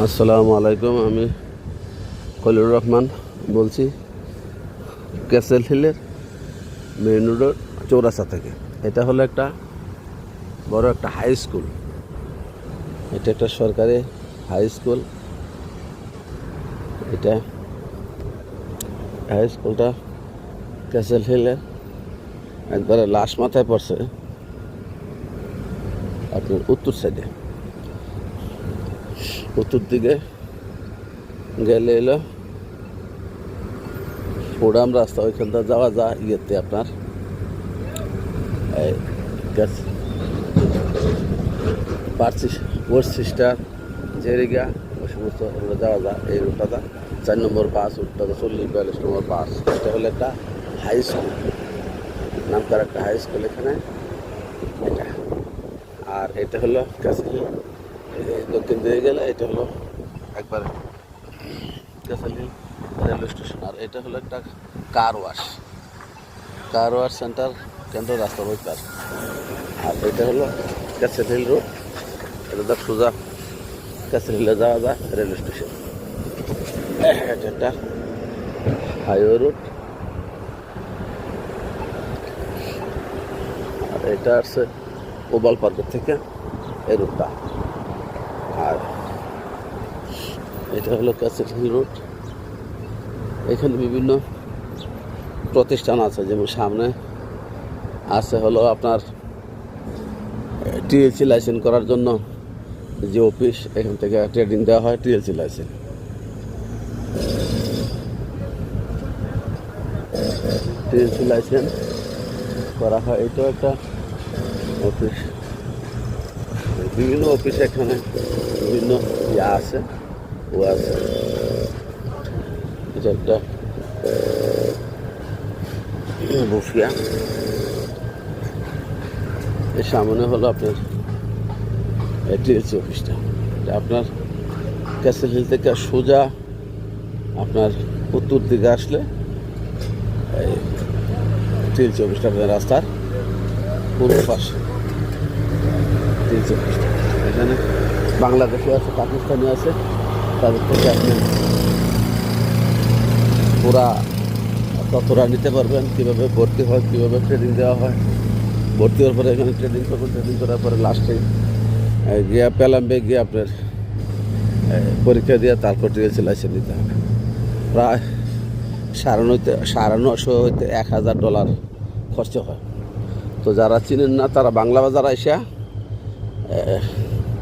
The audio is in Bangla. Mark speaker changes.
Speaker 1: আসসালামু আলাইকুম। আমি খলিলুর রহমান বলছি, ক্যাসেল হিলের মেইন রোড চৌরাস্তা থেকে। এটা হলো একটা বড় একটা হাই স্কুল। এটা একটা সরকারি হাই স্কুল। এটা হাই স্কুলটা ক্যাসেল হিলের একবারে লাশ মাথায় পড়ছে আপনার উত্তর সাইডে। উত্তর দিকে গেলে এলো ফোডাম রাস্তা, ওইখানটা যাওয়া যায় ইয়েতে আপনার ওর সিস্টার জেরিগা, ওই সমস্ত ওগুলো যাওয়া যায়। এই রুটটা 4 নম্বর বাস, রুটটা 40-42 নম্বর বাস। এটা হলো একটা হাই স্কুল, নামকার একটা হাই স্কুল এখানে এটা। আর এটা হলো ক্যাসেল দক্ষিণ দিকে গেলে এটা হলো একবারে ক্যাসেল হিল রেলওয়ে স্টেশন। আর এটা হলো একটা কার ওয়াশ সেন্টার কেন্দ্র রাস্তা বইকার। আর এটা হলো ক্যাসেল হিল রোড। এটা সোজা ক্যাসেল হিলে যাওয়া যায় রেলওয়ে স্টেশন। এটা একটা হাইওয়ে রোড। আর এটা আসছে ওবাল পার্কের থেকে এই রোডটা। আর এটা হলো ক্যাসেল হিল রোড। এখানে বিভিন্ন প্রতিষ্ঠান আছে, যেমন সামনে আছে হলো আপনার টিএলসি লাইসেন্স করার জন্য যে অফিস, এখান থেকে ট্রেডিং দেওয়া হয় টিএলসি লাইসেন্স। করা হয়, এটাও একটা অফিস। বিভিন্ন অফিস এখানে বিভিন্ন ইয়া আছে, ও আছে। এটা একটা বসিয়া। এর সামনে হলো আপনার টিএলসি অফিসটা। আপনার ক্যাসেল হিল থেকে সোজা আপনার উত্তর দিকে আসলে এই টিএলসি অফিসটা আপনার রাস্তার পূর্ব পাশে টিএলসি অফিসটা। এখানে বাংলাদেশি আছে, পাকিস্তানি আছে, তাদের থেকে আপনি পুরা তথ্যরা নিতে পারবেন, কীভাবে ভর্তি হয়, কীভাবে ট্রেনিং দেওয়া হয়। ভর্তি হওয়ার পরে এখানে ট্রেনিং করবেন, ট্রেনিং করার পরে লাস্টে গিয়ে পেলাম্বে গিয়ে আপনার পরীক্ষা দিয়ে তারপর টিএলসি লাইসেন্স নিতে হবে। প্রায় 950 হইতে $1000 খরচ হয়। তো যারা চিনেন না তারা বাংলা বাজার আইসা